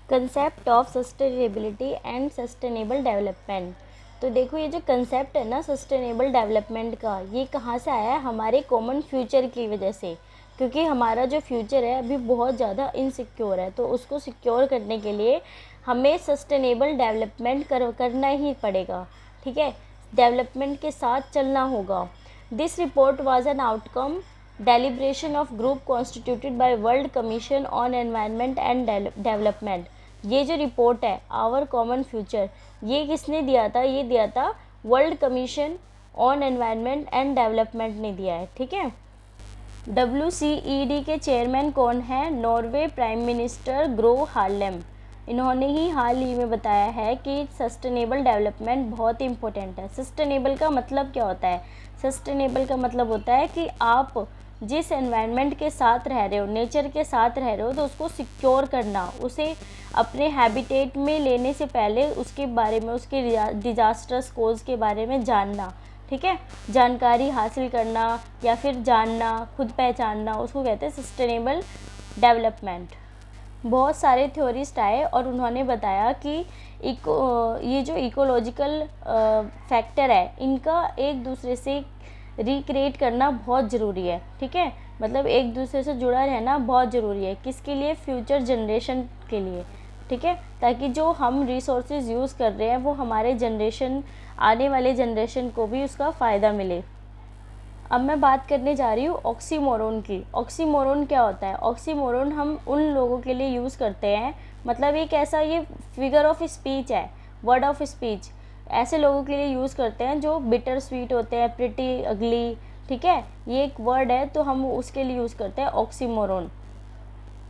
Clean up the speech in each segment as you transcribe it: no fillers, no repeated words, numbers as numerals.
Concept of sustainability and sustainable development. तो देखो ये जो कंसेप्ट है ना सस्टेनेबल डेवलपमेंट का, ये कहाँ से आया है? हमारे कॉमन फ्यूचर की वजह से। क्योंकि हमारा जो फ्यूचर है अभी बहुत ज़्यादा इनसिक्योर है, तो उसको सिक्योर करने के लिए हमें सस्टेनेबल डेवलपमेंट करना ही पड़ेगा। ठीक है, डेवलपमेंट के साथ चलना होगा। This report was an outcome deliberation of group constituted by world commission on environment and development. ये जो रिपोर्ट है आवर कॉमन फ्यूचर, ये किसने दिया था? ये दिया था world commission on environment and development ने दिया है। ठीक है, WCED के चेयरमैन कौन है? Norway prime minister grow Harlem. इन्होंने ही हाल ही में बताया है कि सस्टेनेबल डेवलपमेंट बहुत इम्पोर्टेंट है। सस्टेनेबल का मतलब क्या होता है? सस्टेनेबल का मतलब होता है कि आप जिस एनवायरनमेंट के साथ रह रहे हो, नेचर के साथ रह रहे हो, तो उसको सिक्योर करना, उसे अपने हैबिटेट में लेने से पहले उसके बारे में, उसके डिजास्टर्स कोज के बारे में जानना। ठीक है, जानकारी हासिल करना या फिर जानना, खुद पहचानना, उसको कहते हैं सस्टेनेबल डेवलपमेंट। बहुत सारे थ्योरिस्ट आए और उन्होंने बताया कि ये जो इकोलॉजिकल फैक्टर है, इनका एक दूसरे से रिक्रिएट करना बहुत ज़रूरी है। ठीक है, मतलब एक दूसरे से जुड़ा रहना बहुत ज़रूरी है। किसके लिए? फ्यूचर जनरेशन के लिए। ठीक है, ताकि जो हम रिसोर्सेज यूज़ कर रहे हैं वो हमारे जनरेशन, आने वाले जनरेशन को भी उसका फ़ायदा मिले। अब मैं बात करने जा रही हूँ ऑक्सीमोरोन की। ऑक्सीमोरोन क्या होता है? ऑक्सीमोरोन हम उन लोगों के लिए यूज़ करते हैं, मतलब एक ऐसा ये फिगर ऑफ स्पीच है, वर्ड ऑफ स्पीच, ऐसे लोगों के लिए यूज़ करते हैं जो बिटर स्वीट होते हैं, प्रिटी अगली। ठीक है, ये एक वर्ड है तो हम उसके लिए यूज़ करते हैं ऑक्सीमोरोन।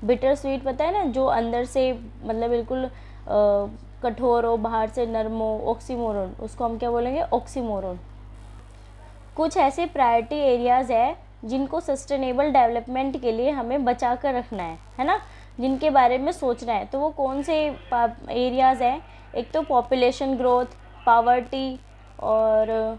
बिटर स्वीट पता है ना, जो अंदर से मतलब बिल्कुल कठोर हो, बाहर से नरम हो, ऑक्सीमोरोन, उसको हम क्या बोलेंगे? ऑक्सीमोरोन। कुछ ऐसे प्रायोरिटी एरियाज़ है जिनको सस्टेनेबल डेवलपमेंट के लिए हमें बचा कर रखना है ना, जिनके बारे में सोचना है। तो वो कौन से एरियाज़ हैं? एक तो पॉपुलेशन ग्रोथ, पावर्टी, और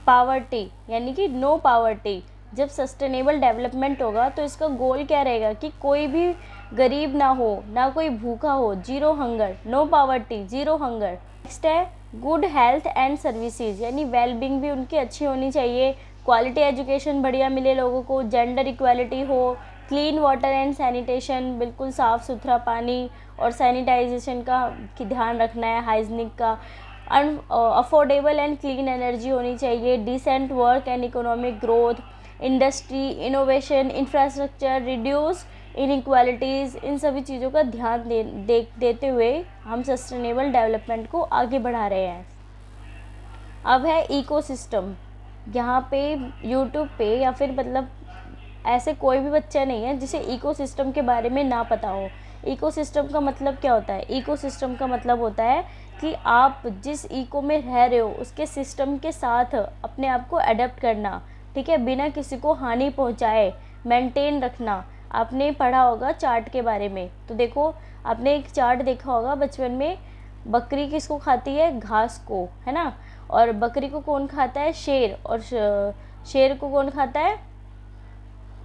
पावर्टी यानी कि नो पावर्टी। जब सस्टेनेबल डेवलपमेंट होगा तो इसका गोल क्या रहेगा कि कोई भी गरीब ना हो, ना कोई भूखा हो, zero hunger, no poverty, zero hunger. Next है गुड हेल्थ एंड सर्विसेज, यानी वेलबींग भी उनकी अच्छी होनी चाहिए, क्वालिटी एजुकेशन बढ़िया मिले लोगों को, जेंडर इक्वालिटी हो, क्लीन वाटर एंड सैनिटेशन, बिल्कुल साफ़ सुथरा पानी और सैनिटाइजेशन का ध्यान रखना है, हाइजीनिक का। अफोर्डेबल एंड क्लीन एनर्जी होनी चाहिए, decent work and economic growth, industry, innovation, infrastructure, reduce inequalities. इन सभी चीज़ों का ध्यान देते हुए हम सस्टेनेबल डेवलपमेंट को आगे बढ़ा रहे हैं। अब है इकोसिस्टम। यहाँ पे यूट्यूब पे या फिर मतलब ऐसे कोई भी बच्चा नहीं है जिसे इकोसिस्टम के बारे में ना पता हो। इकोसिस्टम का मतलब क्या होता है? इकोसिस्टम का मतलब होता है कि आप जिस इको में रह रहे हो उसके सिस्टम के साथ अपने आप को अडेप्ट करना। ठीक है, बिना किसी को हानि पहुंचाए मेंटेन रखना। आपने पढ़ा होगा चार्ट के बारे में, तो देखो आपने एक चार्ट देखा होगा बचपन में, बकरी किसको खाती है? घास को, है ना। और बकरी को कौन खाता है? शेर। और शेर को कौन खाता है?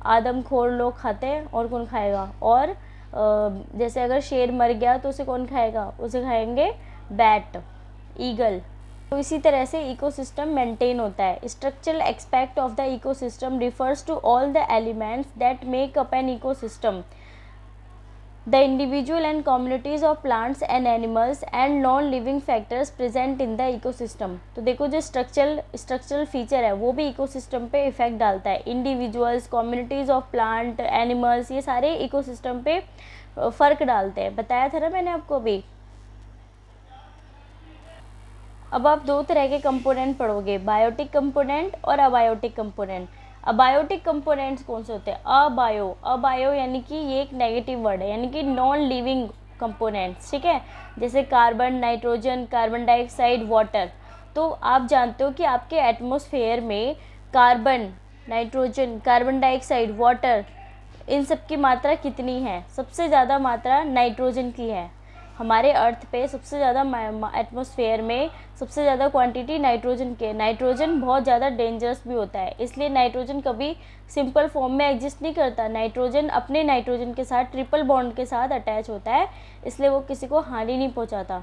आदमखोर लोग खाते हैं। और कौन खाएगा? और जैसे अगर शेर मर गया तो उसे कौन खाएगा? उसे खाएंगे बैट, ईगल। तो इसी तरह से इकोसिस्टम मेंटेन होता है। Structural aspect of the ecosystem refers to all the elements that make up an ecosystem, the individual and communities of plants and animals and non-living factors present in the ecosystem। तो देखो जो structural feature है वो भी ecosystem पे effect डालता है। Individuals, communities of plant, animals, ये सारे इकोसिस्टम पे फ़र्क डालते हैं। बताया था ना मैंने आपको अभी। अब आप दो तरह के कंपोनेंट पढ़ोगे, बायोटिक कंपोनेंट और अबायोटिक कंपोनेंट। अबायोटिक कंपोनेंट्स कौन से होते हैं? अबायो यानी कि ये एक नेगेटिव वर्ड है, यानी कि नॉन लिविंग कंपोनेंट्स। ठीक है, जैसे carbon, nitrogen, carbon dioxide, water. तो आप जानते हो कि आपके एटमॉस्फेयर में carbon, nitrogen, carbon dioxide, water, इन सब की मात्रा कितनी है? सबसे ज़्यादा मात्रा नाइट्रोजन की है। हमारे अर्थ पे सबसे ज़्यादा एटमॉस्फेयर में सबसे ज़्यादा क्वांटिटी नाइट्रोजन के, नाइट्रोजन बहुत ज़्यादा डेंजरस भी होता है, इसलिए नाइट्रोजन कभी सिंपल फॉर्म में एग्जिस्ट नहीं करता। नाइट्रोजन अपने नाइट्रोजन के साथ ट्रिपल बॉन्ड के साथ अटैच होता है, इसलिए वो किसी को हानि नहीं पहुंचाता।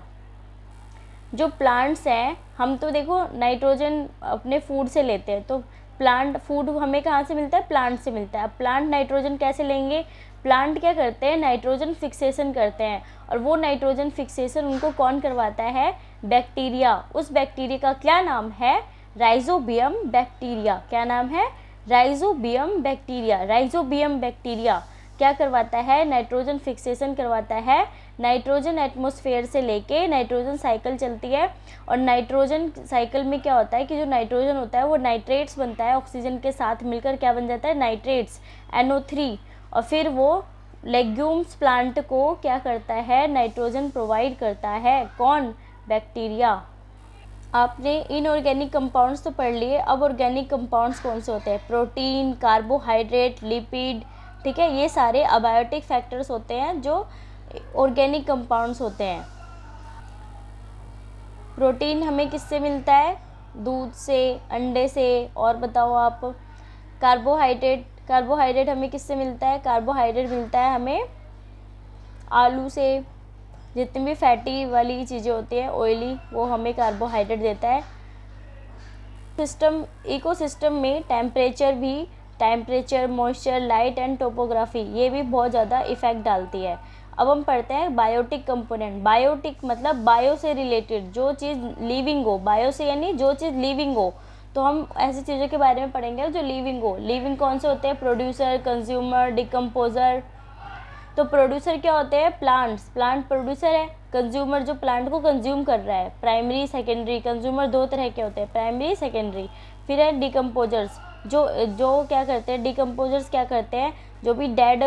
जो प्लांट्स हैं, हम तो देखो नाइट्रोजन अपने फूड से लेते हैं, तो प्लांट फूड हमें कहाँ से मिलता है? प्लांट से मिलता है। अब प्लांट नाइट्रोजन कैसे लेंगे? प्लांट क्या करते हैं? नाइट्रोजन फिक्सेशन करते हैं, और वो नाइट्रोजन फिक्सेशन उनको कौन करवाता है? बैक्टीरिया। उस बैक्टीरिया का क्या नाम है? Rhizobium bacteria. क्या नाम है? Rhizobium bacteria. राइजोबियम बैक्टीरिया क्या करवाता है? नाइट्रोजन फिक्सेशन करवाता है। नाइट्रोजन एटमॉस्फेयर से लेके नाइट्रोजन साइकिल चलती है, और नाइट्रोजन साइकिल में क्या होता है कि जो नाइट्रोजन होता है वो नाइट्रेट्स बनता है, ऑक्सीजन के साथ मिलकर क्या बन जाता है? नाइट्रेट्स, NO3, और फिर वो लेग्यूम्स प्लांट को क्या करता है? नाइट्रोजन प्रोवाइड करता है। कौन? बैक्टीरिया। आपने इनऑर्गेनिक कंपाउंड्स तो पढ़ लिए, अब ऑर्गेनिक कंपाउंड्स कौन से होते हैं? प्रोटीन, कार्बोहाइड्रेट, लिपिड, ठीक है, ये सारे अबायोटिक फैक्टर्स होते हैं जो ऑर्गेनिक कंपाउंड्स होते हैं। प्रोटीन हमें किससे मिलता है? दूध से, अंडे से, और बताओ आप। कार्बोहाइड्रेट, कार्बोहाइड्रेट हमें किससे मिलता है? कार्बोहाइड्रेट मिलता है हमें आलू से। जितनी भी फैटी वाली चीज़ें होती हैं, ऑयली, वो हमें कार्बोहाइड्रेट देता है। इकोसिस्टम में temperature, moisture, light and topography, ये भी बहुत ज़्यादा इफ़ेक्ट डालती है। अब हम पढ़ते हैं बायोटिक कंपोनेंट। बायोटिक मतलब बायो से रिलेटेड, जो चीज़ लिविंग हो। बायो से यानी जो चीज़ लिविंग हो, तो हम ऐसी चीज़ों के बारे में पढ़ेंगे जो लिविंग हो। लिविंग कौन से होते हैं? Producer, consumer, decomposer. तो प्रोड्यूसर क्या होते हैं? प्लांट्स, प्लांट प्रोड्यूसर है। कंज्यूमर जो प्लांट को कंज्यूम कर रहा है। Primary, secondary. कंज्यूमर दो तरह के होते हैं, प्राइमरी, सेकेंडरी। फिर है डिकम्पोजर्स, जो जो क्या करते हैं? डिकम्पोजर्स क्या करते हैं? जो भी डेड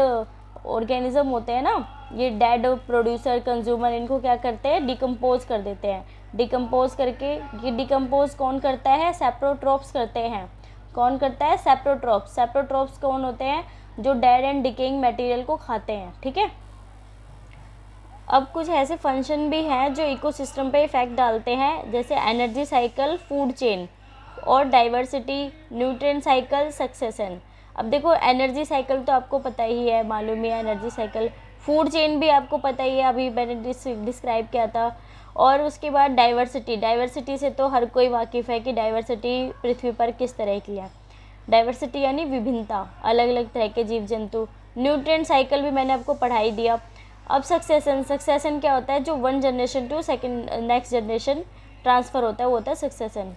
ऑर्गेनिज्म होते हैं ना, ये डेड प्रोड्यूसर, कंज्यूमर, इनको क्या करते हैं? डिकम्पोज कर देते हैं। डिकम्पोज करके, ये डिकम्पोज कौन करता है? सेप्रोट्रॉप्स करते हैं। कौन करता है? सेप्रोट्रॉप्स। सेप्रोट्रॉप्स कौन होते हैं? जो डेड एंड डिकेइंग मटेरियल को खाते हैं, ठीक है। अब कुछ ऐसे फंक्शन भी हैं जो इकोसिस्टम पे इफेक्ट डालते हैं, जैसे एनर्जी साइकिल, फूड चेन, और डाइवर्सिटी, न्यूट्रिएंट साइकिल, सक्सेशन। अब देखो एनर्जी साइकिल तो आपको पता ही है, मालूम ही है एनर्जी साइकिल। फूड चेन भी आपको पता ही है, अभी मैंने डिस्क्राइब किया था। और उसके बाद डाइवर्सिटी। डाइवर्सिटी से तो हर कोई वाकिफ़ है कि डाइवर्सिटी पृथ्वी पर किस तरह की है। डाइवर्सिटी यानी विभिन्नता, अलग अलग तरह के जीव जंतु। न्यूट्रिएंट साइकिल भी मैंने आपको पढ़ाई दिया। अब सक्सेशन। सक्सेशन क्या होता है? जो one generation to second next generation transfer होता है, वो होता है सक्सेशन।